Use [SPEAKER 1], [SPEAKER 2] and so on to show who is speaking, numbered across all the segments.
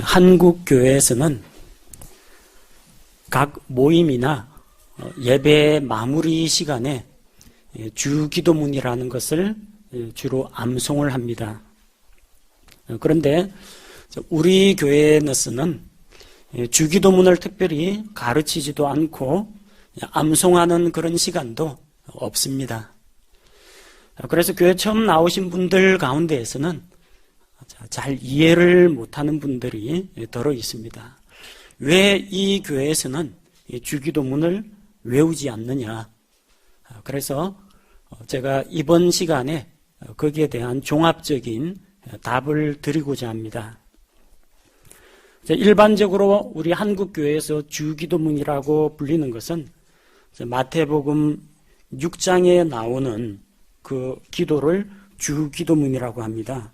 [SPEAKER 1] 한국 교회에서는 각 모임이나 예배 마무리 시간에 주기도문이라는 것을 주로 암송을 합니다. 그런데 우리 교회에서는 주기도문을 특별히 가르치지도 않고 암송하는 그런 시간도 없습니다. 그래서 교회 처음 나오신 분들 가운데에서는 잘 이해를 못하는 분들이 더러 있습니다. 왜 이 교회에서는 주기도문을 외우지 않느냐. 그래서 제가 이번 시간에 거기에 대한 종합적인 답을 드리고자 합니다. 일반적으로 우리 한국 교회에서 주기도문이라고 불리는 것은 마태복음 6장에 나오는 그 기도를 주기도문이라고 합니다.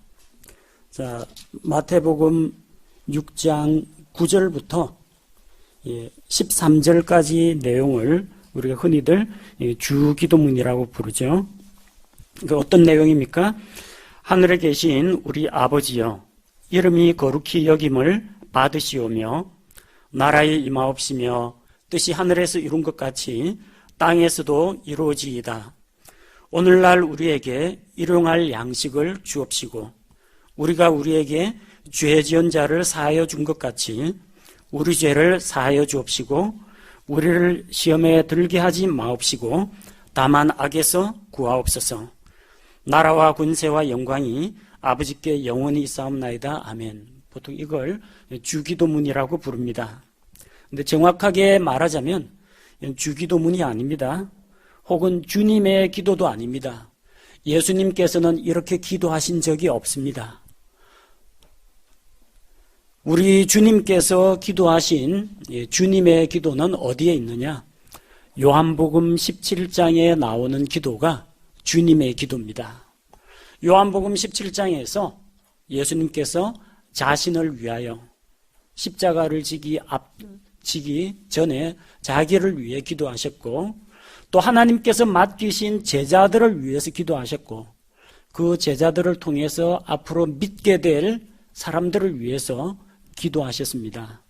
[SPEAKER 1] 자, 마태복음 6장 9절부터 13절까지 내용을 우리가 흔히들 주기도문이라고 부르죠. 어떤 내용입니까? 하늘에 계신 우리 아버지여, 이름이 거룩히 여김을 받으시오며 나라에 임하옵시며 뜻이 하늘에서 이룬 것 같이 땅에서도 이루어지이다. 오늘날 우리에게 일용할 양식을 주옵시고 우리가 우리에게 죄 지은 자를 사하여 준 것 같이 우리 죄를 사하여 주옵시고 우리를 시험에 들게 하지 마옵시고 다만 악에서 구하옵소서. 나라와 군세와 영광이 아버지께 영원히 있사옵나이다. 아멘. 보통 이걸 주기도문이라고 부릅니다. 근데 정확하게 말하자면 주기도문이 아닙니다. 혹은 주님의 기도도 아닙니다. 예수님께서는 이렇게 기도하신 적이 없습니다. 우리 주님께서 기도하신 주님의 기도는 어디에 있느냐? 요한복음 17장에 나오는 기도가 주님의 기도입니다. 요한복음 17장에서 예수님께서 자신을 위하여 십자가를 지기 전에 자기를 위해 기도하셨고 또 하나님께서 맡기신 제자들을 위해서 기도하셨고 그 제자들을 통해서 앞으로 믿게 될 사람들을 위해서 기도하셨습니다.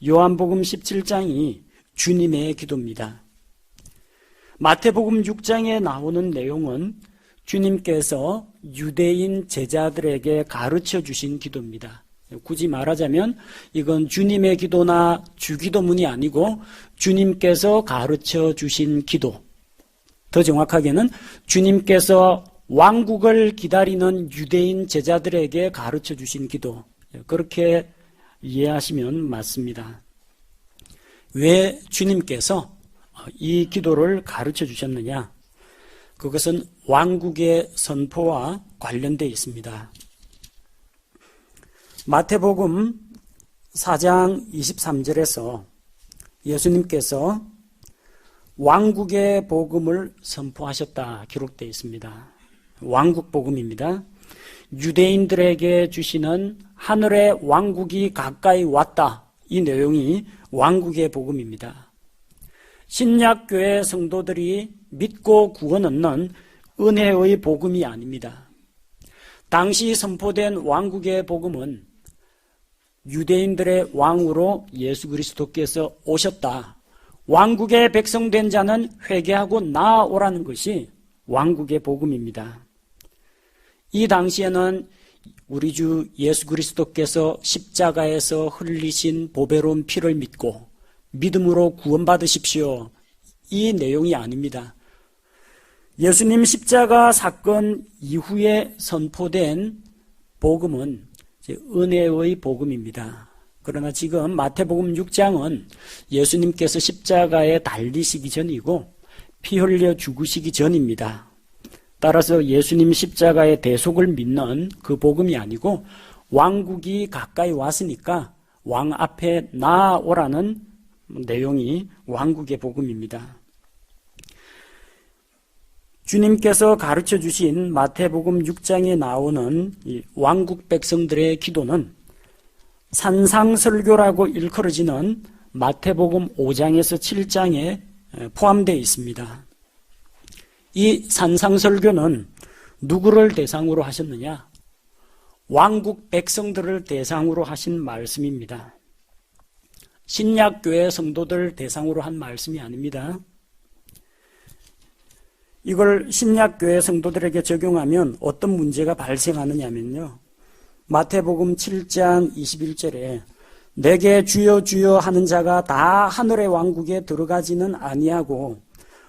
[SPEAKER 1] 요한복음 17장이 주님의 기도입니다. 마태복음 6장에 나오는 내용은 주님께서 유대인 제자들에게 가르쳐 주신 기도입니다. 굳이 말하자면 이건 주님의 기도나 주기도문이 아니고 주님께서 가르쳐 주신 기도. 더 정확하게는 주님께서 왕국을 기다리는 유대인 제자들에게 가르쳐 주신 기도. 그렇게 이해하시면 맞습니다. 왜 주님께서 이 기도를 가르쳐 주셨느냐? 그것은 왕국의 선포와 관련되어 있습니다. 마태복음 4장 23절에서 예수님께서 왕국의 복음을 선포하셨다 기록되어 있습니다. 왕국 복음입니다. 유대인들에게 주시는 하늘의 왕국이 가까이 왔다. 이 내용이 왕국의 복음입니다. 신약교회 성도들이 믿고 구원 얻는 은혜의 복음이 아닙니다. 당시 선포된 왕국의 복음은 유대인들의 왕으로 예수 그리스도께서 오셨다. 왕국의 백성된 자는 회개하고 나아오라는 것이 왕국의 복음입니다. 이 당시에는 우리 주 예수 그리스도께서 십자가에서 흘리신 보배로운 피를 믿고 믿음으로 구원받으십시오. 이 내용이 아닙니다. 예수님 십자가 사건 이후에 선포된 복음은 은혜의 복음입니다. 그러나 지금 마태복음 6장은 예수님께서 십자가에 달리시기 전이고 피 흘려 죽으시기 전입니다. 따라서 예수님 십자가의 대속을 믿는 그 복음이 아니고 왕국이 가까이 왔으니까 왕 앞에 나아오라는 내용이 왕국의 복음입니다. 주님께서 가르쳐 주신 마태복음 6장에 나오는 이 왕국 백성들의 기도는 산상설교라고 일컬어지는 마태복음 5장에서 7장에 포함되어 있습니다. 이 산상설교는 누구를 대상으로 하셨느냐? 왕국 백성들을 대상으로 하신 말씀입니다. 신약교회 성도들 대상으로 한 말씀이 아닙니다. 이걸 신약교회 성도들에게 적용하면 어떤 문제가 발생하느냐면요. 마태복음 7장 21절에 내게 주여 주여 하는 자가 다 하늘의 왕국에 들어가지는 아니하고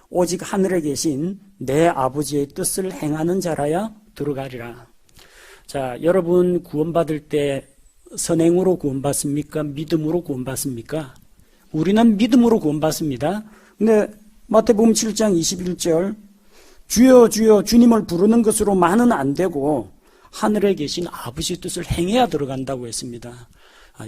[SPEAKER 1] 오직 하늘에 계신 내 아버지의 뜻을 행하는 자라야 들어가리라. 자, 여러분 구원받을 때 선행으로 구원받습니까? 믿음으로 구원받습니까? 우리는 믿음으로 구원받습니다. 근데 마태복음 7장 21절 주여 주여 주님을 부르는 것으로만은 안 되고 하늘에 계신 아버지의 뜻을 행해야 들어간다고 했습니다.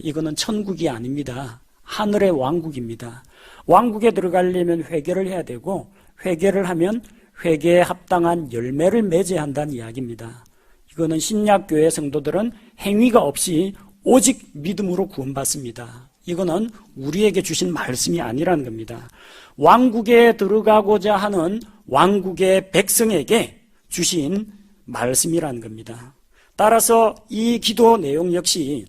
[SPEAKER 1] 이거는 천국이 아닙니다. 하늘의 왕국입니다. 왕국에 들어가려면 회개를 해야 되고 회개를 하면 회개에 합당한 열매를 맺어야 한다는 이야기입니다. 이거는 신약교회 성도들은 행위가 없이 오직 믿음으로 구원받습니다. 이거는 우리에게 주신 말씀이 아니라는 겁니다. 왕국에 들어가고자 하는 왕국의 백성에게 주신 말씀이라는 겁니다. 따라서 이 기도 내용 역시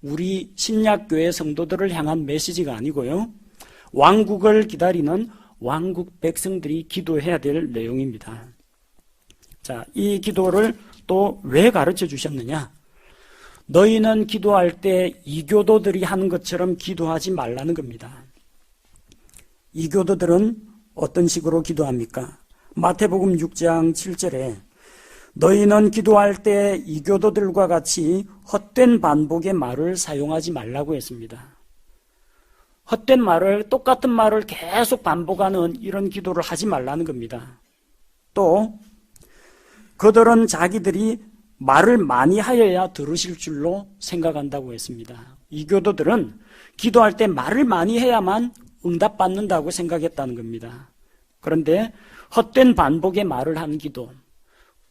[SPEAKER 1] 우리 신약교회 성도들을 향한 메시지가 아니고요. 왕국을 기다리는 왕국 백성들이 기도해야 될 내용입니다. 자, 이 기도를 또 왜 가르쳐 주셨느냐? 너희는 기도할 때 이교도들이 하는 것처럼 기도하지 말라는 겁니다. 이교도들은 어떤 식으로 기도합니까? 마태복음 6장 7절에 너희는 기도할 때 이교도들과 같이 헛된 반복의 말을 사용하지 말라고 했습니다. 헛된 말을, 똑같은 말을 계속 반복하는 이런 기도를 하지 말라는 겁니다. 또 그들은 자기들이 말을 많이 하여야 들으실 줄로 생각한다고 했습니다. 이교도들은 기도할 때 말을 많이 해야만 응답받는다고 생각했다는 겁니다. 그런데 헛된 반복의 말을 하는 기도,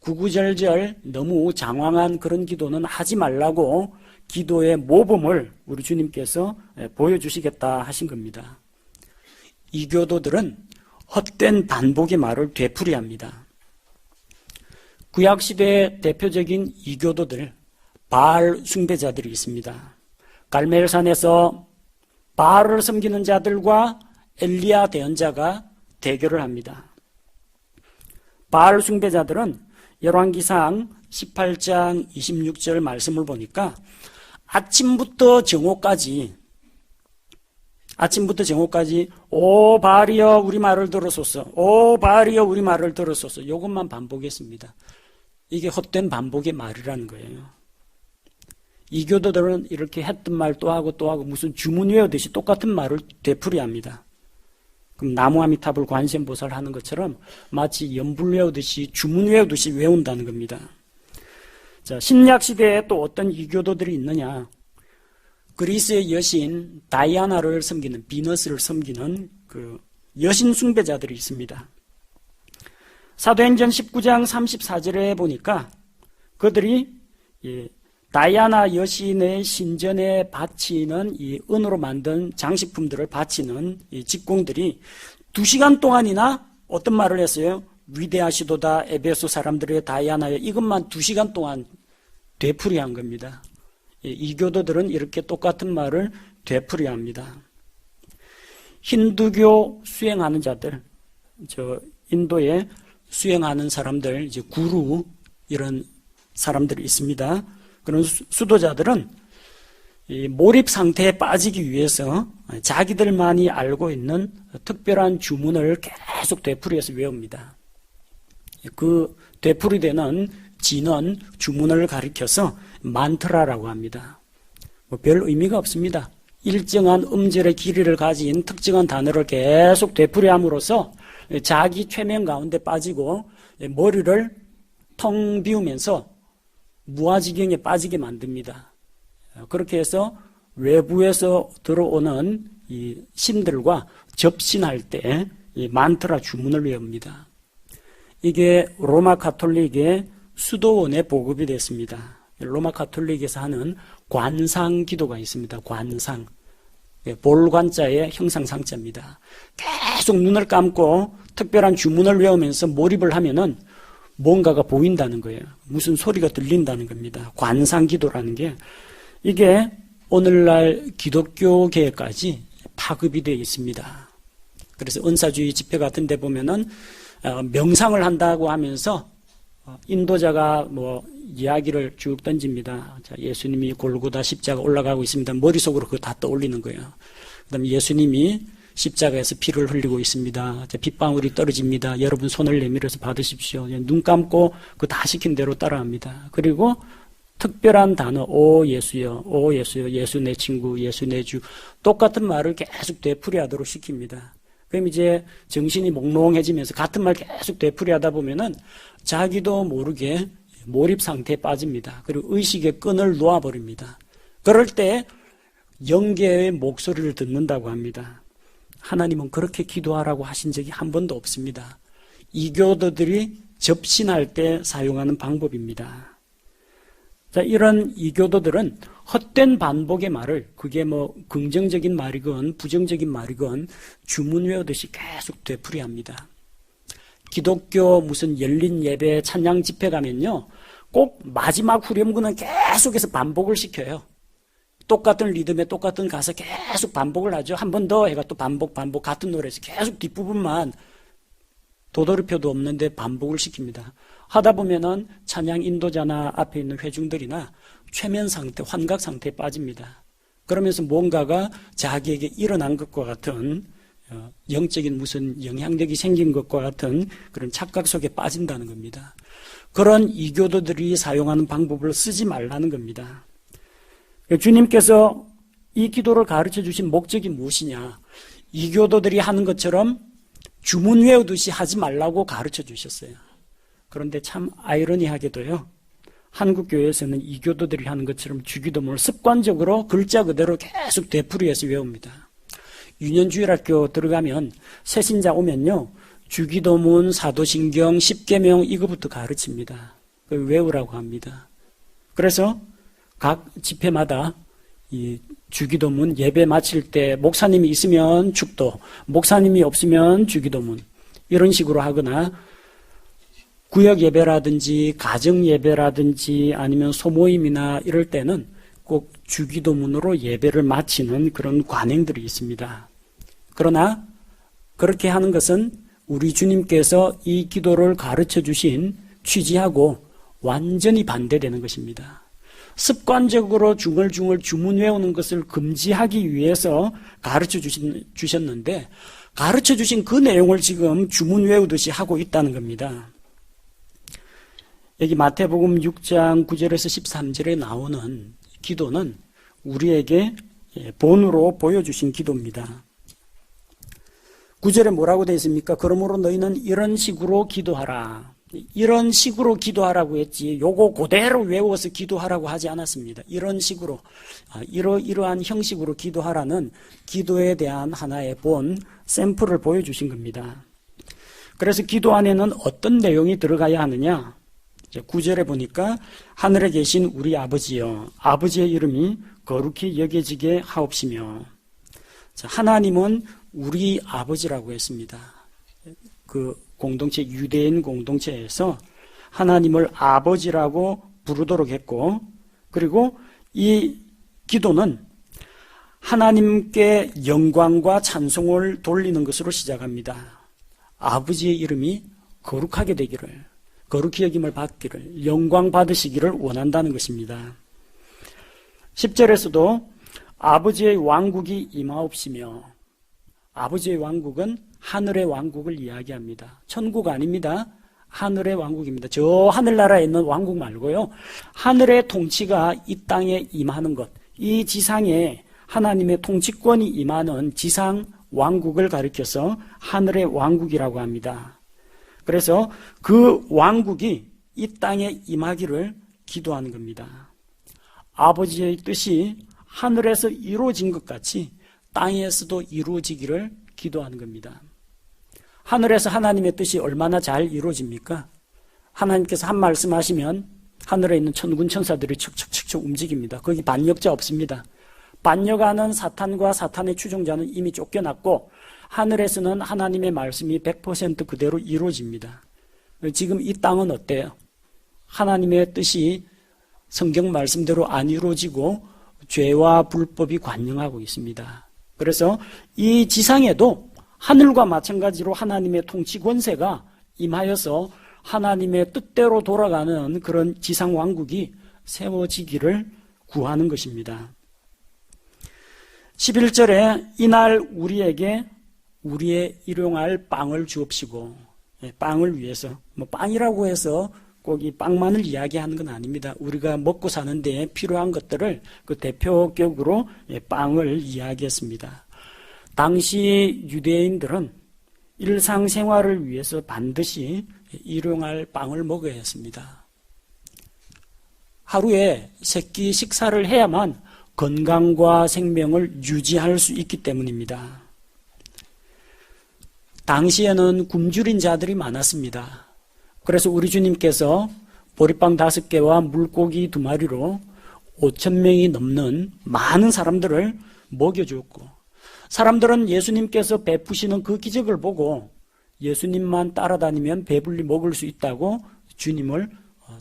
[SPEAKER 1] 구구절절 너무 장황한 그런 기도는 하지 말라고 기도의 모범을 우리 주님께서 보여주시겠다 하신 겁니다. 이교도들은 헛된 반복의 말을 되풀이합니다. 구약시대의 대표적인 이교도들, 바알 숭배자들이 있습니다. 갈멜산에서 바알을 섬기는 자들과 엘리야 대언자가 대결을 합니다. 바알 숭배자들은 열왕기상 18장 26절 말씀을 보니까 아침부터 정오까지 오 바알이여 우리 말을 들으소서, 오 바알이여 우리 말을 들으소서, 이것만 반복했습니다. 이게 헛된 반복의 말이라는 거예요. 이교도들은 이렇게 했던 말 또 하고 또 하고 무슨 주문 외우듯이 똑같은 말을 되풀이합니다. 그럼 나무아미타불 관세음보살 하는 것처럼 마치 연불 외우듯이 주문 외우듯이 외운다는 겁니다. 자, 신약시대에 또 어떤 이교도들이 있느냐? 그리스의 여신 다이아나를 섬기는, 비너스를 섬기는 그 여신 숭배자들이 있습니다. 사도행전 19장 34절에 보니까 그들이 다이아나 여신의 신전에 바치는 이 은으로 만든 장식품들을 바치는 이 직공들이 2시간 동안이나 어떤 말을 했어요? 위대하시도다 에베소 사람들의 다이아나여, 이것만 2시간 동안 되풀이한 겁니다. 이교도들은 이렇게 똑같은 말을 되풀이합니다. 힌두교 수행하는 자들, 인도에 수행하는 사람들, 이제 구루 이런 사람들이 있습니다. 그런 수도자들은 이 몰입 상태에 빠지기 위해서 자기들만이 알고 있는 특별한 주문을 계속 되풀이해서 외웁니다. 그 되풀이되는 진언, 주문을 가리켜서 만트라라고 합니다. 별 의미가 없습니다. 일정한 음절의 길이를 가진 특정한 단어를 계속 되풀이함으로써 자기 최면 가운데 빠지고 머리를 텅 비우면서 무아지경에 빠지게 만듭니다. 그렇게 해서 외부에서 들어오는 이 신들과 접신할 때 이 만트라 주문을 외웁니다. 이게 로마 가톨릭의 수도원에 보급이 됐습니다. 로마 가톨릭에서 하는 관상 기도가 있습니다. 관상. 볼관자의 형상상자입니다. 계속 눈을 감고 특별한 주문을 외우면서 몰입을 하면은 뭔가가 보인다는 거예요. 무슨 소리가 들린다는 겁니다. 관상기도라는 게 이게 오늘날 기독교계까지 파급이 되어 있습니다. 그래서 은사주의 집회 같은 데 보면은 명상을 한다고 하면서 인도자가 뭐 이야기를 쭉 던집니다. 자, 예수님이 골고다 십자가 올라가고 있습니다. 머릿속으로 그거 다 떠올리는 거예요. 그 다음에 예수님이 십자가에서 피를 흘리고 있습니다. 자, 핏방울이 떨어집니다. 여러분 손을 내밀어서 받으십시오. 눈 감고 그 다 시킨 대로 따라합니다. 그리고 특별한 단어, 오 예수여, 오 예수여, 예수 내 친구, 예수 내 주. 똑같은 말을 계속 되풀이하도록 시킵니다. 그럼 이제 정신이 몽롱해지면서 같은 말 계속 되풀이하다 보면은 자기도 모르게 몰입 상태에 빠집니다. 그리고 의식의 끈을 놓아버립니다. 그럴 때 영계의 목소리를 듣는다고 합니다. 하나님은 그렇게 기도하라고 하신 적이 한 번도 없습니다. 이교도들이 접신할 때 사용하는 방법입니다. 자, 이런 이교도들은 헛된 반복의 말을, 그게 뭐 긍정적인 말이건 부정적인 말이건 주문 외우듯이 계속 되풀이합니다. 기독교 무슨 열린 예배 찬양 집회 가면요, 꼭 마지막 후렴구는 계속해서 반복을 시켜요. 똑같은 리듬에 똑같은 가사 계속 반복을 하죠. 한 번 더 해가 또 반복 같은 노래에서 계속 뒷부분만 도돌이표도 없는데 반복을 시킵니다. 하다 보면은 찬양 인도자나 앞에 있는 회중들이나 최면 상태, 환각 상태에 빠집니다. 그러면서 뭔가가 자기에게 일어난 것과 같은 영적인 무슨 영향력이 생긴 것과 같은 그런 착각 속에 빠진다는 겁니다. 그런 이교도들이 사용하는 방법을 쓰지 말라는 겁니다. 주님께서 이 기도를 가르쳐 주신 목적이 무엇이냐? 이교도들이 하는 것처럼 주문 외우듯이 하지 말라고 가르쳐 주셨어요. 그런데 참 아이러니하게도요, 한국 교회에서는 이교도들이 하는 것처럼 주기도문을 습관적으로 글자 그대로 계속 되풀이해서 외웁니다. 유년주일학교 들어가면 새신자 오면요, 주기도문, 사도신경, 십계명 이거부터 가르칩니다. 그걸 외우라고 합니다. 그래서 각 집회마다 이 주기도문 예배 마칠 때 목사님이 있으면 축도, 목사님이 없으면 주기도문 이런 식으로 하거나 구역 예배라든지 가정 예배라든지 아니면 소모임이나 이럴 때는 꼭 주기도문으로 예배를 마치는 그런 관행들이 있습니다. 그러나 그렇게 하는 것은 우리 주님께서 이 기도를 가르쳐 주신 취지하고 완전히 반대되는 것입니다. 습관적으로 중얼중얼 주문 외우는 것을 금지하기 위해서 가르쳐 주셨는데 가르쳐 주신 그 내용을 지금 주문 외우듯이 하고 있다는 겁니다. 여기 마태복음 6장 9절에서 13절에 나오는 기도는 우리에게 본으로 보여주신 기도입니다. 9절에 뭐라고 되어 있습니까? 그러므로 너희는 이런 식으로 기도하라. 이런 식으로 기도하라고 했지 요거 그대로 외워서 기도하라고 하지 않았습니다. 이런 식으로 이러한 형식으로 기도하라는 기도에 대한 하나의 본 샘플을 보여주신 겁니다. 그래서 기도 안에는 어떤 내용이 들어가야 하느냐? 9절에 보니까 하늘에 계신 우리 아버지여, 아버지의 이름이 거룩히 여겨지게 하옵시며. 하나님은 우리 아버지라고 했습니다. 그 공동체, 유대인 공동체에서 하나님을 아버지라고 부르도록 했고, 그리고 이 기도는 하나님께 영광과 찬송을 돌리는 것으로 시작합니다. 아버지의 이름이 거룩하게 되기를, 거룩히 여김을 받기를, 영광 받으시기를 원한다는 것입니다. 10절에서도 아버지의 왕국이 임하옵시며, 아버지의 왕국은 하늘의 왕국을 이야기합니다. 천국 아닙니다. 하늘의 왕국입니다. 저 하늘나라에 있는 왕국 말고요, 하늘의 통치가 이 땅에 임하는 것, 이 지상에 하나님의 통치권이 임하는 지상 왕국을 가리켜서 하늘의 왕국이라고 합니다. 그래서 그 왕국이 이 땅에 임하기를 기도하는 겁니다. 아버지의 뜻이 하늘에서 이루어진 것 같이 땅에서도 이루어지기를 기도하는 겁니다. 하늘에서 하나님의 뜻이 얼마나 잘 이루어집니까? 하나님께서 한 말씀 하시면 하늘에 있는 천군 천사들이 척척척척 움직입니다. 거기 반역자 없습니다. 반역하는 사탄과 사탄의 추종자는 이미 쫓겨났고 하늘에서는 하나님의 말씀이 100% 그대로 이루어집니다. 지금 이 땅은 어때요? 하나님의 뜻이 성경 말씀대로 안 이루어지고 죄와 불법이 관영하고 있습니다. 그래서 이 지상에도 하늘과 마찬가지로 하나님의 통치 권세가 임하여서 하나님의 뜻대로 돌아가는 그런 지상 왕국이 세워지기를 구하는 것입니다. 11절에 이날 우리에게 우리의 일용할 빵을 주옵시고, 빵을 위해서, 빵이라고 해서 꼭 이 빵만을 이야기하는 건 아닙니다. 우리가 먹고 사는 데 필요한 것들을 그 대표격으로 빵을 이야기했습니다. 당시 유대인들은 일상생활을 위해서 반드시 일용할 빵을 먹어야 했습니다. 하루에 3끼 식사를 해야만 건강과 생명을 유지할 수 있기 때문입니다. 당시에는 굶주린 자들이 많았습니다. 그래서 우리 주님께서 보리빵 5개와 물고기 2마리로 5,000명이 넘는 많은 사람들을 먹여주었고, 사람들은 예수님께서 베푸시는 그 기적을 보고 예수님만 따라다니면 배불리 먹을 수 있다고 주님을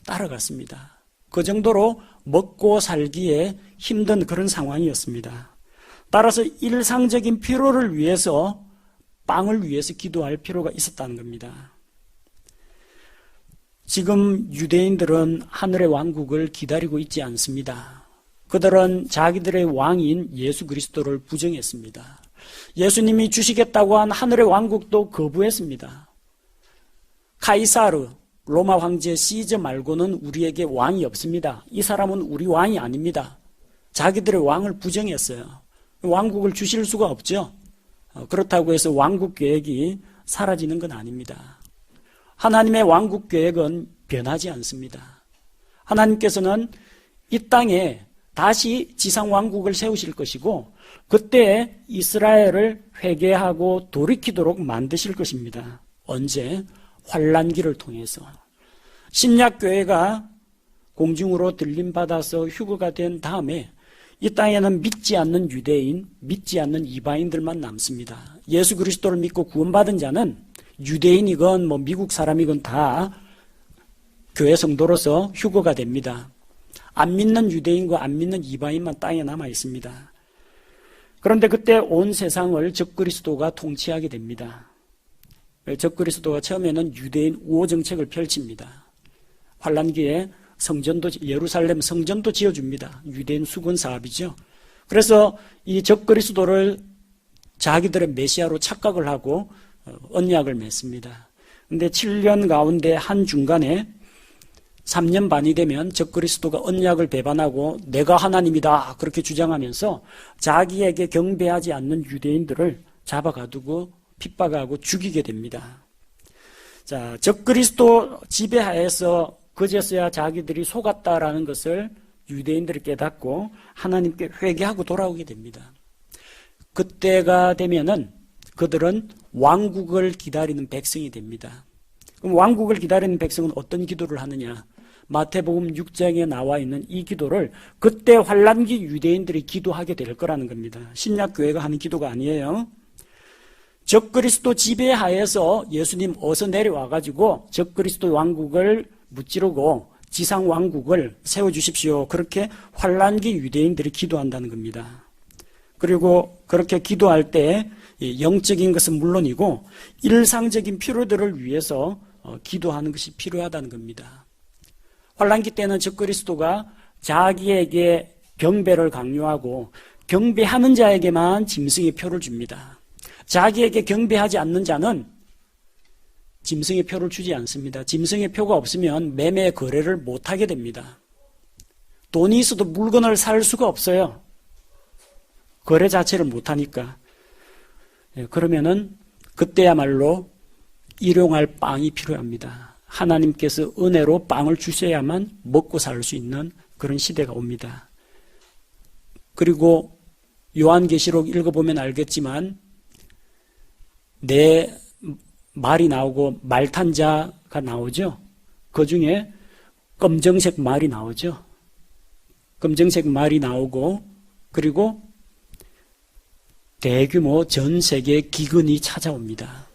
[SPEAKER 1] 따라갔습니다. 그 정도로 먹고 살기에 힘든 그런 상황이었습니다. 따라서 일상적인 필요를 위해서 빵을 위해서 기도할 필요가 있었다는 겁니다. 지금 유대인들은 하늘의 왕국을 기다리고 있지 않습니다. 그들은 자기들의 왕인 예수 그리스도를 부정했습니다. 예수님이 주시겠다고 한 하늘의 왕국도 거부했습니다. 카이사르, 로마 황제 시저 말고는 우리에게 왕이 없습니다. 이 사람은 우리 왕이 아닙니다. 자기들의 왕을 부정했어요. 왕국을 주실 수가 없죠. 그렇다고 해서 왕국 계획이 사라지는 건 아닙니다. 하나님의 왕국 계획은 변하지 않습니다. 하나님께서는 이 땅에 다시 지상 왕국을 세우실 것이고, 그때 이스라엘을 회개하고 돌이키도록 만드실 것입니다. 언제? 환란기를 통해서. 신약교회가 공중으로 들림받아서 휴거가 된 다음에 이 땅에는 믿지 않는 유대인, 믿지 않는 이방인들만 남습니다. 예수 그리스도를 믿고 구원받은 자는 유대인이건 미국 사람이건 다 교회 성도로서 휴거가 됩니다. 안 믿는 유대인과 안 믿는 이방인만 땅에 남아 있습니다. 그런데 그때 온 세상을 적그리스도가 통치하게 됩니다. 적그리스도가 처음에는 유대인 우호 정책을 펼칩니다. 환란기에 성전도, 예루살렘 성전도 지어줍니다. 유대인 수군 사업이죠. 그래서 이 적그리스도를 자기들의 메시아로 착각을 하고 언약을 맺습니다. 그런데 7년 가운데 한 중간에 3년 반이 되면 적그리스도가 언약을 배반하고 내가 하나님이다 그렇게 주장하면서 자기에게 경배하지 않는 유대인들을 잡아가두고 핍박하고 죽이게 됩니다. 자, 적그리스도 지배하에서 그제서야 자기들이 속았다라는 것을 유대인들이 깨닫고 하나님께 회개하고 돌아오게 됩니다. 그때가 되면은 그들은 왕국을 기다리는 백성이 됩니다. 그럼 왕국을 기다리는 백성은 어떤 기도를 하느냐? 마태복음 6장에 나와 있는 이 기도를 그때 환란기 유대인들이 기도하게 될 거라는 겁니다. 신약교회가 하는 기도가 아니에요. 적그리스도 지배하에서 예수님 어서 내려와가지고 적그리스도 왕국을 무찌르고 지상 왕국을 세워주십시오. 그렇게 환란기 유대인들이 기도한다는 겁니다. 그리고 그렇게 기도할 때 영적인 것은 물론이고 일상적인 필요들을 위해서 기도하는 것이 필요하다는 겁니다. 환란기 때는 적그리스도가 자기에게 경배를 강요하고 경배하는 자에게만 짐승의 표를 줍니다. 자기에게 경배하지 않는 자는 짐승의 표를 주지 않습니다. 짐승의 표가 없으면 매매 거래를 못하게 됩니다. 돈이 있어도 물건을 살 수가 없어요. 거래 자체를 못하니까. 그러면은 그때야말로 일용할 빵이 필요합니다. 하나님께서 은혜로 빵을 주셔야만 먹고 살 수 있는 그런 시대가 옵니다. 그리고 요한계시록 읽어보면 알겠지만 내 말이 나오고 말 탄 자가 나오죠. 그 중에 검정색 말이 나오죠. 검정색 말이 나오고 그리고 대규모 전 세계 기근이 찾아옵니다.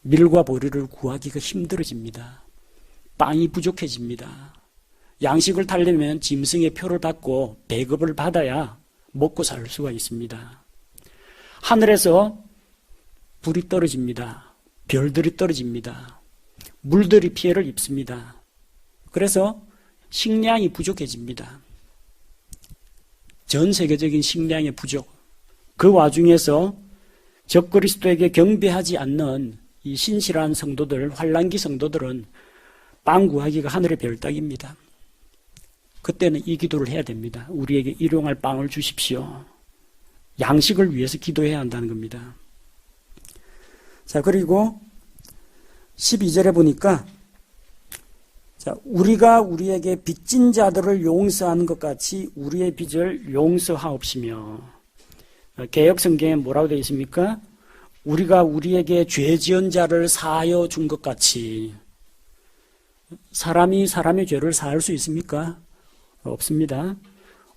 [SPEAKER 1] 밀과 보리를 구하기가 힘들어집니다. 빵이 부족해집니다. 양식을 타려면 짐승의 표를 받고 배급을 받아야 먹고 살 수가 있습니다. 하늘에서 불이 떨어집니다. 별들이 떨어집니다. 물들이 피해를 입습니다. 그래서 식량이 부족해집니다. 전 세계적인 식량의 부족. 그 와중에서 적그리스도에게 경배하지 않는 이 신실한 성도들, 환난기 성도들은 빵 구하기가 하늘의 별따기입니다. 그때는 이 기도를 해야 됩니다. 우리에게 일용할 빵을 주십시오. 양식을 위해서 기도해야 한다는 겁니다. 자, 그리고 12절에 보니까 우리가 우리에게 빚진 자들을 용서하는 것 같이 우리의 빚을 용서하옵시며. 개역 성경에 뭐라고 되어 있습니까? 우리가 우리에게 죄 지은 자를 사하여 준 것 같이. 사람이 사람의 죄를 사할 수 있습니까? 없습니다.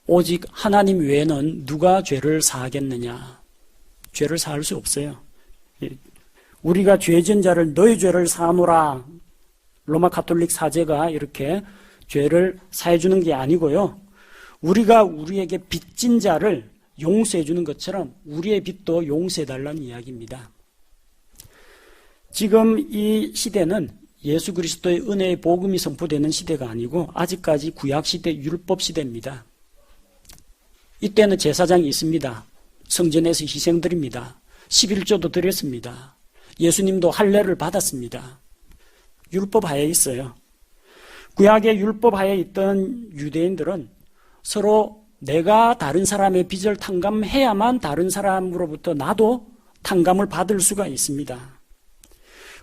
[SPEAKER 1] 오직 하나님 외에는 누가 죄를 사하겠느냐? 죄를 사할 수 없어요. 우리가 죄 지은 자를 너희 죄를 사하노라. 로마 가톨릭 사제가 이렇게 죄를 사해 주는 게 아니고요. 우리가 우리에게 빚진 자를 용서해 주는 것처럼 우리의 빚도 용서해 달라는 이야기입니다. 지금 이 시대는 예수 그리스도의 은혜의 복음이 선포되는 시대가 아니고 아직까지 구약시대 율법 시대입니다. 이때는 제사장이 있습니다. 성전에서 희생드립니다. 11조도 드렸습니다. 예수님도 할례를 받았습니다. 율법 하에 있어요. 구약의 율법 하에 있던 유대인들은 서로 내가 다른 사람의 빚을 탕감해야만 다른 사람으로부터 나도 탕감을 받을 수가 있습니다.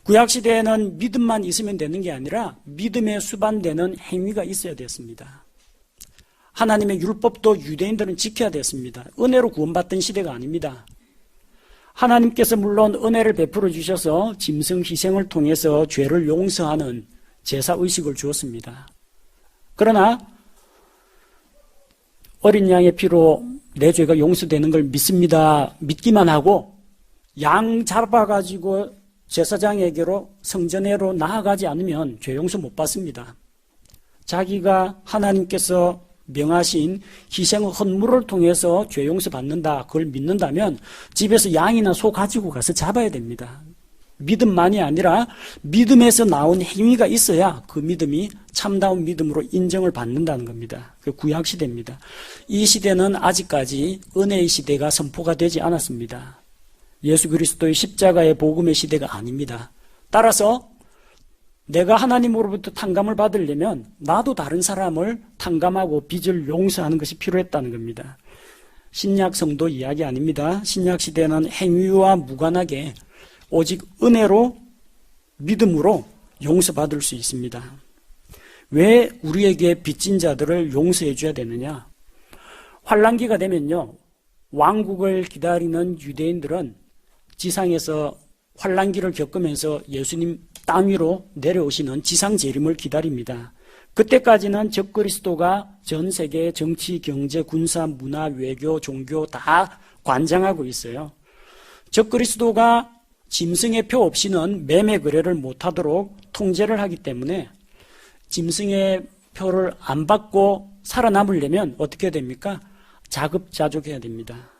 [SPEAKER 1] 구약시대에는 믿음만 있으면 되는 게 아니라 믿음에 수반되는 행위가 있어야 됐습니다. 하나님의 율법도 유대인들은 지켜야 됐습니다. 은혜로 구원받던 시대가 아닙니다. 하나님께서 물론 은혜를 베풀어 주셔서 짐승 희생을 통해서 죄를 용서하는 제사의식을 주었습니다. 그러나 어린 양의 피로 내 죄가 용서되는 걸 믿습니다. 믿기만 하고 양 잡아가지고 제사장에게로 성전에로 나아가지 않으면 죄 용서 못 받습니다. 자기가 하나님께서 명하신 희생 헌물을 통해서 죄 용서 받는다, 그걸 믿는다면 집에서 양이나 소 가지고 가서 잡아야 됩니다. 믿음만이 아니라 믿음에서 나온 행위가 있어야 그 믿음이 참다운 믿음으로 인정을 받는다는 겁니다. 그 구약시대입니다. 이 시대는 아직까지 은혜의 시대가 선포가 되지 않았습니다. 예수 그리스도의 십자가의 복음의 시대가 아닙니다. 따라서 내가 하나님으로부터 탕감을 받으려면 나도 다른 사람을 탕감하고 빚을 용서하는 것이 필요했다는 겁니다. 신약 성도 이야기 아닙니다. 신약 시대는 행위와 무관하게 오직 은혜로 믿음으로 용서받을 수 있습니다. 왜 우리에게 빚진 자들을 용서해 줘야 되느냐? 환란기가 되면요, 왕국을 기다리는 유대인들은 지상에서 환란기를 겪으면서 예수님 땅 위로 내려오시는 지상 재림을 기다립니다. 그때까지는 적그리스도가 전 세계 정치, 경제, 군사, 문화, 외교, 종교 다 관장하고 있어요. 적그리스도가 짐승의 표 없이는 매매 거래를 못하도록 통제를 하기 때문에 짐승의 표를 안 받고 살아남으려면 어떻게 됩니까? 자급자족해야 됩니다.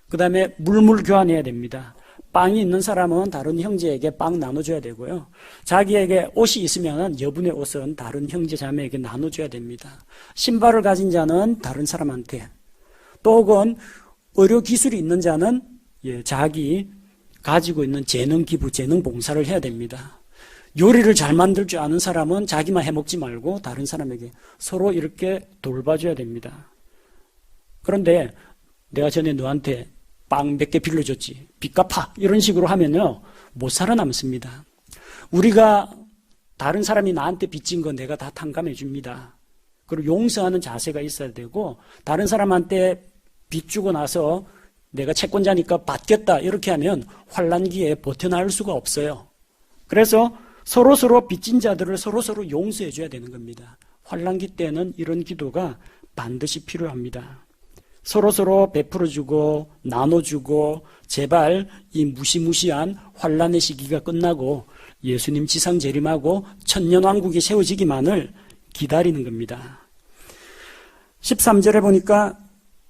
[SPEAKER 1] 그 다음에 물물 교환해야 됩니다. 빵이 있는 사람은 다른 형제에게 빵 나눠줘야 되고요. 자기에게 옷이 있으면 여분의 옷은 다른 형제 자매에게 나눠줘야 됩니다. 신발을 가진 자는 다른 사람한테, 또 혹은 의료기술이 있는 자는 자기 가지고 있는 재능 기부, 재능 봉사를 해야 됩니다. 요리를 잘 만들 줄 아는 사람은 자기만 해먹지 말고 다른 사람에게 서로 이렇게 돌봐줘야 됩니다. 그런데 내가 전에 너한테 빵 몇 개 빌려줬지, 빚 갚아, 이런 식으로 하면요 못 살아남습니다. 우리가 다른 사람이 나한테 빚진 거 내가 다 탕감해 줍니다. 그리고 용서하는 자세가 있어야 되고, 다른 사람한테 빚 주고 나서 내가 채권자니까 받겠다 이렇게 하면 환란기에 버텨나올 수가 없어요. 그래서 서로서로 빚진 자들을 서로서로 용서해 줘야 되는 겁니다. 환란기 때는 이런 기도가 반드시 필요합니다. 서로서로 베풀어주고 나눠주고 제발 이 무시무시한 환란의 시기가 끝나고 예수님 지상 재림하고 천년왕국이 세워지기만을 기다리는 겁니다. 13절에 보니까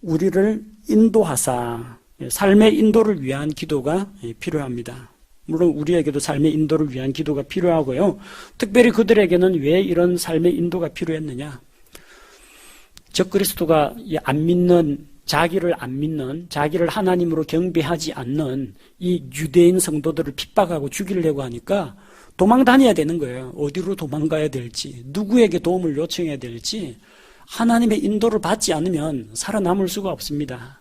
[SPEAKER 1] 우리를 인도하사 삶의 인도를 위한 기도가 필요합니다. 물론 우리에게도 삶의 인도를 위한 기도가 필요하고요. 특별히 그들에게는 왜 이런 삶의 인도가 필요했느냐? 적그리스도가 안 믿는, 자기를 안 믿는, 자기를 하나님으로 경배하지 않는 이 유대인 성도들을 핍박하고 죽이려고 하니까 도망 다녀야 되는 거예요. 어디로 도망가야 될지, 누구에게 도움을 요청해야 될지 하나님의 인도를 받지 않으면 살아남을 수가 없습니다.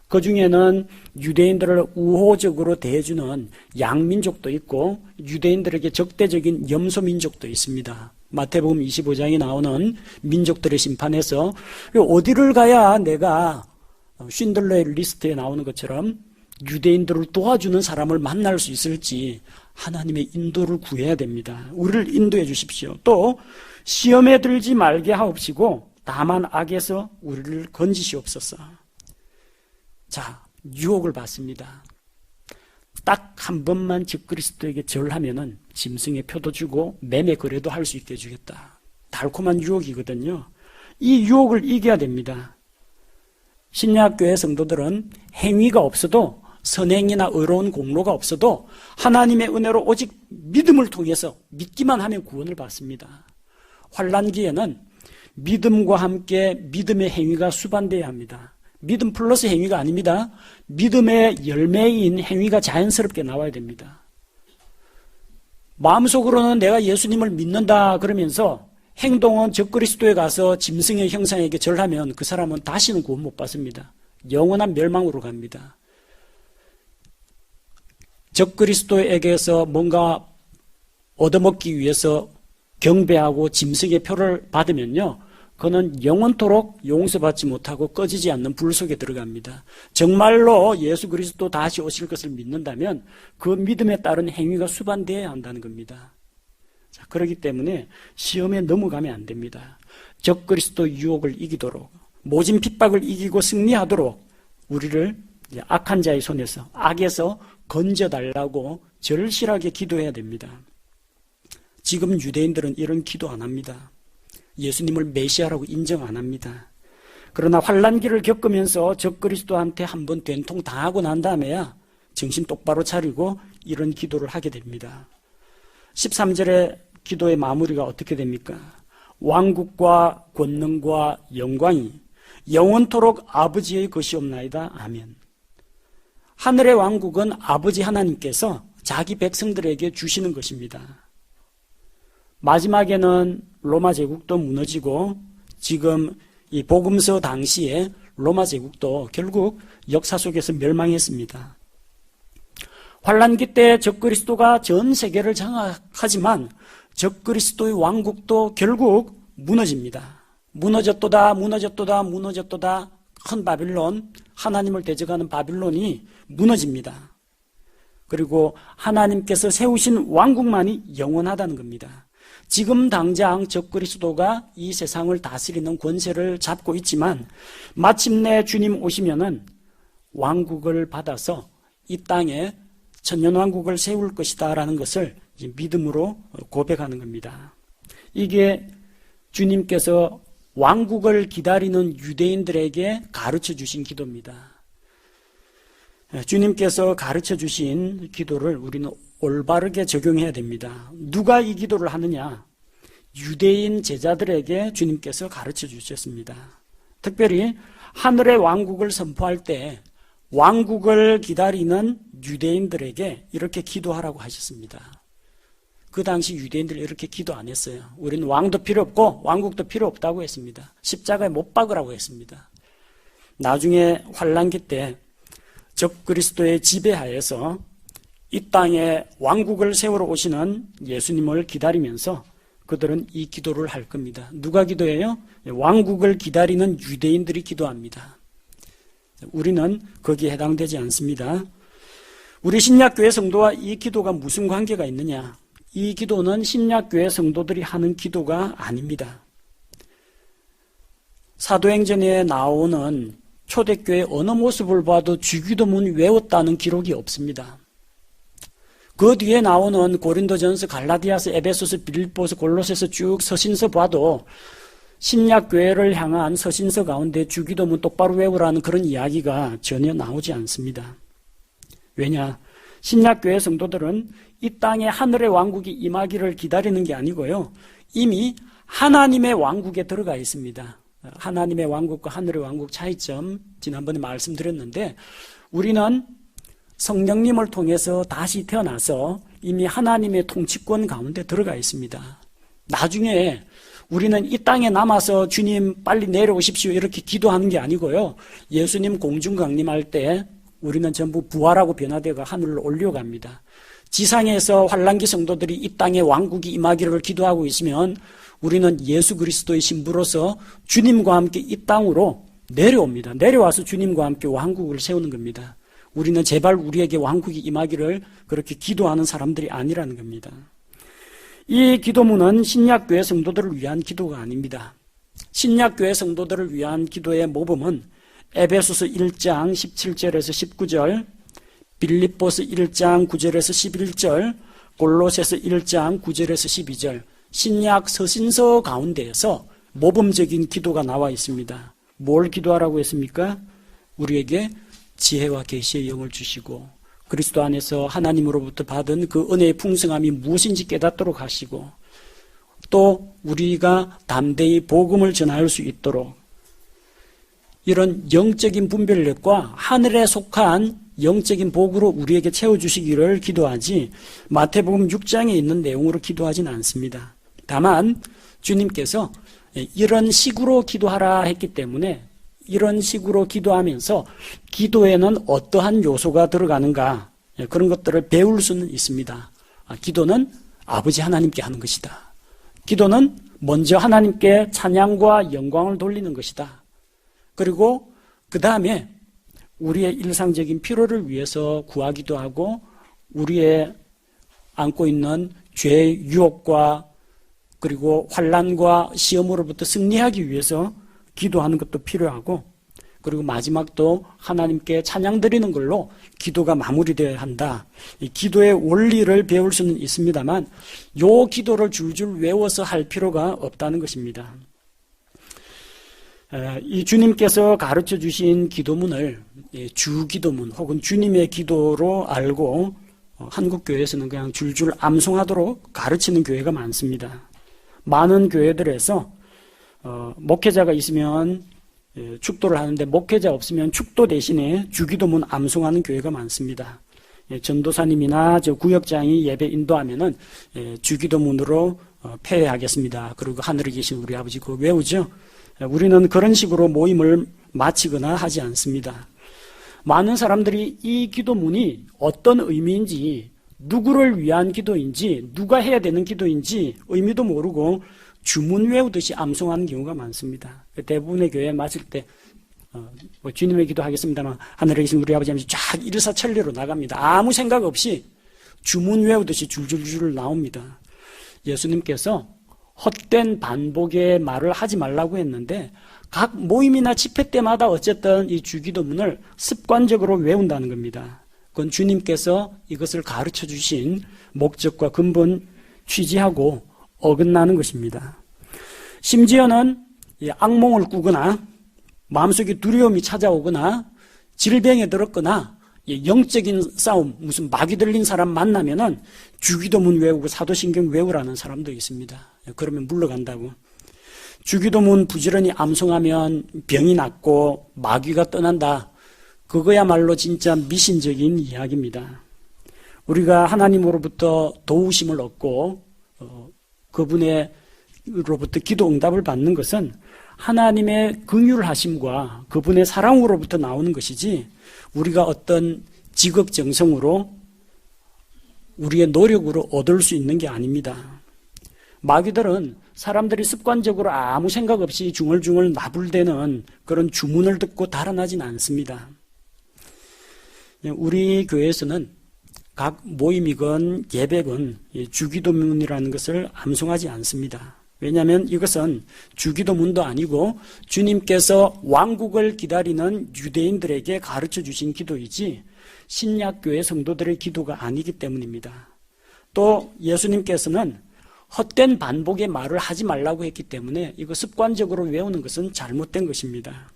[SPEAKER 1] 그 중에는 유대인들을 우호적으로 대해주는 양민족도 있고 유대인들에게 적대적인 염소민족도 있습니다. 마태복음 25장에 나오는 민족들의 심판에서 어디를 가야 내가 쉰들러의 리스트에 나오는 것처럼 유대인들을 도와주는 사람을 만날 수 있을지 하나님의 인도를 구해야 됩니다. 우리를 인도해 주십시오. 또 시험에 들지 말게 하옵시고 다만 악에서 우리를 건지시옵소서. 자, 유혹을 받습니다. 딱 한 번만 적그리스도에게 절하면은 짐승의 표도 주고 매매 거래도 할 수 있게 해주겠다. 달콤한 유혹이거든요. 이 유혹을 이겨야 됩니다. 신약교회 성도들은 행위가 없어도, 선행이나 의로운 공로가 없어도 하나님의 은혜로 오직 믿음을 통해서 믿기만 하면 구원을 받습니다. 환난기에는 믿음과 함께 믿음의 행위가 수반되어야 합니다. 믿음 플러스 행위가 아닙니다. 믿음의 열매인 행위가 자연스럽게 나와야 됩니다. 마음속으로는 내가 예수님을 믿는다 그러면서 행동은 적그리스도에 가서 짐승의 형상에게 절하면 그 사람은 다시는 구원 못 받습니다. 영원한 멸망으로 갑니다. 적그리스도에게서 뭔가 얻어먹기 위해서 경배하고 짐승의 표를 받으면요, 그는 영원토록 용서받지 못하고 꺼지지 않는 불 속에 들어갑니다. 정말로 예수 그리스도 다시 오실 것을 믿는다면 그 믿음에 따른 행위가 수반되어야 한다는 겁니다. 자, 그렇기 때문에 시험에 넘어가면 안 됩니다. 적그리스도 유혹을 이기도록, 모진 핍박을 이기고 승리하도록 우리를 악한 자의 손에서, 악에서 건져달라고 절실하게 기도해야 됩니다. 지금 유대인들은 이런 기도 안 합니다. 예수님을 메시아라고 인정 안 합니다. 그러나 환난기를 겪으면서 적그리스도한테 한번 된통 당하고 난 다음에야 정신 똑바로 차리고 이런 기도를 하게 됩니다. 13절의 기도의 마무리가 어떻게 됩니까? 왕국과 권능과 영광이 영원토록 아버지의 것이옵나이다. 아멘. 하늘의 왕국은 아버지 하나님께서 자기 백성들에게 주시는 것입니다. 마지막에는 로마 제국도 무너지고 지금 이 복음서 당시에 로마 제국도 결국 역사 속에서 멸망했습니다. 환란기 때 적그리스도가 전 세계를 장악하지만 적그리스도의 왕국도 결국 무너집니다. 무너졌도다 무너졌도다 무너졌도다. 큰 바빌론, 하나님을 대적하는 바빌론이 무너집니다. 그리고 하나님께서 세우신 왕국만이 영원하다는 겁니다. 지금 당장 적그리스도가 이 세상을 다스리는 권세를 잡고 있지만 마침내 주님 오시면은 왕국을 받아서 이 땅에 천년왕국을 세울 것이다라는 것을 믿음으로 고백하는 겁니다. 이게 주님께서 왕국을 기다리는 유대인들에게 가르쳐 주신 기도입니다. 주님께서 가르쳐 주신 기도를 우리는 올바르게 적용해야 됩니다. 누가 이 기도를 하느냐? 유대인 제자들에게 주님께서 가르쳐 주셨습니다. 특별히 하늘의 왕국을 선포할 때 왕국을 기다리는 유대인들에게 이렇게 기도하라고 하셨습니다. 그 당시 유대인들 이렇게 기도 안 했어요. 우리는 왕도 필요 없고 왕국도 필요 없다고 했습니다. 십자가에 못 박으라고 했습니다. 나중에 환란기 때 적그리스도의 지배하에서 이 땅에 왕국을 세우러 오시는 예수님을 기다리면서 그들은 이 기도를 할 겁니다. 누가 기도해요? 왕국을 기다리는 유대인들이 기도합니다. 우리는 거기에 해당되지 않습니다. 우리 신약교회 성도와 이 기도가 무슨 관계가 있느냐? 이 기도는 신약교회 성도들이 하는 기도가 아닙니다. 사도행전에 나오는 초대교회 어느 모습을 봐도 주기도문 외웠다는 기록이 없습니다. 그 뒤에 나오는 고린도전서, 갈라디아서, 에베소서, 빌립보서, 골로새서 쭉 서신서 봐도 신약교회를 향한 서신서 가운데 주기도문 똑바로 외우라는 그런 이야기가 전혀 나오지 않습니다. 왜냐? 신약교회 성도들은 이 땅에 하늘의 왕국이 임하기를 기다리는 게 아니고요. 이미 하나님의 왕국에 들어가 있습니다. 하나님의 왕국과 하늘의 왕국 차이점 지난번에 말씀드렸는데, 우리는 성령님을 통해서 다시 태어나서 이미 하나님의 통치권 가운데 들어가 있습니다. 나중에 우리는 이 땅에 남아서 주님 빨리 내려오십시오 이렇게 기도하는 게 아니고요. 예수님 공중 강림할 때 우리는 전부 부활하고 변화되어 하늘로 올려갑니다. 지상에서 환란기 성도들이 이 땅에 왕국이 임하기를 기도하고 있으면 우리는 예수 그리스도의 신부로서 주님과 함께 이 땅으로 내려옵니다. 내려와서 주님과 함께 왕국을 세우는 겁니다. 우리는 제발 우리에게 왕국이 임하기를 그렇게 기도하는 사람들이 아니라는 겁니다. 이 기도문은 신약교회 성도들을 위한 기도가 아닙니다. 신약교회 성도들을 위한 기도의 모범은 에베소서 1장 17절에서 19절, 빌립보서 1장 9절에서 11절, 골로새서 1장 9절에서 12절, 신약 서신서 가운데에서 모범적인 기도가 나와 있습니다. 뭘 기도하라고 했습니까? 우리에게 지혜와 계시의 영을 주시고 그리스도 안에서 하나님으로부터 받은 그 은혜의 풍성함이 무엇인지 깨닫도록 하시고, 또 우리가 담대히 복음을 전할 수 있도록 이런 영적인 분별력과 하늘에 속한 영적인 복으로 우리에게 채워주시기를 기도하지, 마태복음 6장에 있는 내용으로 기도하지는 않습니다. 다만 주님께서 이런 식으로 기도하라 했기 때문에 이런 식으로 기도하면서 기도에는 어떠한 요소가 들어가는가, 그런 것들을 배울 수는 있습니다. 기도는 아버지 하나님께 하는 것이다. 기도는 먼저 하나님께 찬양과 영광을 돌리는 것이다. 그리고 그 다음에 우리의 일상적인 필요를 위해서 구하기도 하고, 우리의 안고 있는 죄의 유혹과 그리고 환난과 시험으로부터 승리하기 위해서 기도하는 것도 필요하고, 그리고 마지막도 하나님께 찬양 드리는 걸로 기도가 마무리되어야 한다. 이 기도의 원리를 배울 수는 있습니다만 요 기도를 줄줄 외워서 할 필요가 없다는 것입니다. 이 주님께서 가르쳐 주신 기도문을 주기도문 혹은 주님의 기도로 알고 한국교회에서는 그냥 줄줄 암송하도록 가르치는 교회가 많습니다. 많은 교회들에서 목회자가 있으면 축도를 하는데 목회자 없으면 축도 대신에 주기도문 암송하는 교회가 많습니다. 전도사님이나 저 구역장이 예배 인도하면은 주기도문으로 폐회하겠습니다. 그리고 하늘에 계신 우리 아버지 그거 외우죠. 우리는 그런 식으로 모임을 마치거나 하지 않습니다. 많은 사람들이 이 기도문이 어떤 의미인지, 누구를 위한 기도인지, 누가 해야 되는 기도인지 의미도 모르고 주문 외우듯이 암송하는 경우가 많습니다. 대부분의 교회 마칠 때 주님의 기도하겠습니다만 하늘에 계신 우리 아버지 하면서 쫙 일사천리로 나갑니다. 아무 생각 없이 주문 외우듯이 줄줄줄 나옵니다. 예수님께서 헛된 반복의 말을 하지 말라고 했는데 각 모임이나 집회 때마다 어쨌든 이 주기도문을 습관적으로 외운다는 겁니다. 그건 주님께서 이것을 가르쳐 주신 목적과 근본 취지하고 어긋나는 것입니다. 심지어는 악몽을 꾸거나 마음속에 두려움이 찾아오거나 질병에 들었거나 영적인 싸움, 무슨 마귀 들린 사람 만나면은 주기도문 외우고 사도신경 외우라는 사람도 있습니다. 그러면 물러간다고. 주기도문 부지런히 암송하면 병이 낫고 마귀가 떠난다. 그거야말로 진짜 미신적인 이야기입니다. 우리가 하나님으로부터 도우심을 얻고 그분으로부터 기도 응답을 받는 것은 하나님의 긍휼하심과 그분의 사랑으로부터 나오는 것이지, 우리가 어떤 지극정성으로 우리의 노력으로 얻을 수 있는 게 아닙니다. 마귀들은 사람들이 습관적으로 아무 생각 없이 중얼중얼 나불대는 그런 주문을 듣고 달아나진 않습니다. 우리 교회에서는 각 모임이건 예배건 주기도문이라는 것을 암송하지 않습니다. 왜냐하면 이것은 주기도문도 아니고 주님께서 왕국을 기다리는 유대인들에게 가르쳐 주신 기도이지 신약교회 성도들의 기도가 아니기 때문입니다. 또 예수님께서는 헛된 반복의 말을 하지 말라고 했기 때문에 이거 습관적으로 외우는 것은 잘못된 것입니다.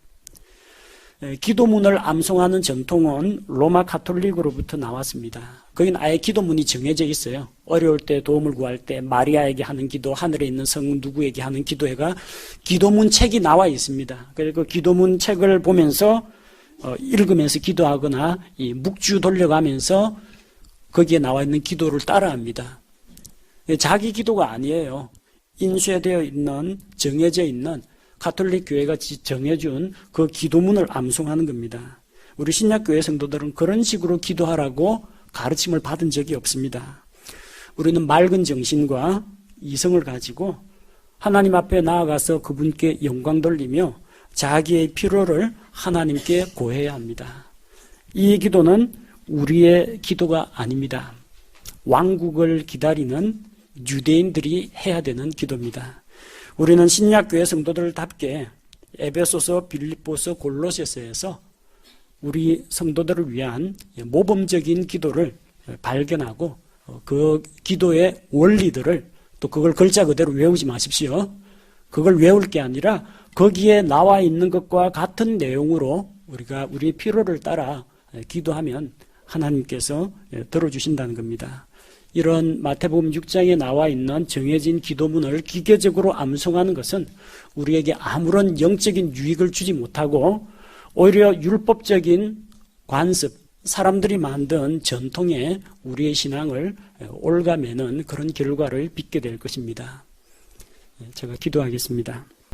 [SPEAKER 1] 기도문을 암송하는 전통은 로마 가톨릭으로부터 나왔습니다. 거기는 아예 기도문이 정해져 있어요. 어려울 때 도움을 구할 때 마리아에게 하는 기도, 하늘에 있는 성 누구에게 하는 기도회가 기도문 책이 나와 있습니다. 그리고 기도문 책을 보면서 읽으면서 기도하거나 이 묵주 돌려가면서 거기에 나와 있는 기도를 따라합니다. 자기 기도가 아니에요. 인쇄되어 있는, 정해져 있는 가톨릭 교회가 정해준 그 기도문을 암송하는 겁니다. 우리 신약교회 성도들은 그런 식으로 기도하라고 가르침을 받은 적이 없습니다. 우리는 맑은 정신과 이성을 가지고 하나님 앞에 나아가서 그분께 영광 돌리며 자기의 필요를 하나님께 고해야 합니다. 이 기도는 우리의 기도가 아닙니다. 왕국을 기다리는 유대인들이 해야 되는 기도입니다. 우리는 신약교회 성도들답게 에베소서, 빌립보서, 골로새서에서 우리 성도들을 위한 모범적인 기도를 발견하고 그 기도의 원리들을 또 그걸 글자 그대로 외우지 마십시오. 그걸 외울 게 아니라 거기에 나와 있는 것과 같은 내용으로 우리가 우리의 필요를 따라 기도하면 하나님께서 들어주신다는 겁니다. 이런 마태복음 6장에 나와 있는 정해진 기도문을 기계적으로 암송하는 것은 우리에게 아무런 영적인 유익을 주지 못하고 오히려 율법적인 관습, 사람들이 만든 전통에 우리의 신앙을 올가매는 그런 결과를 빚게 될 것입니다. 제가 기도하겠습니다.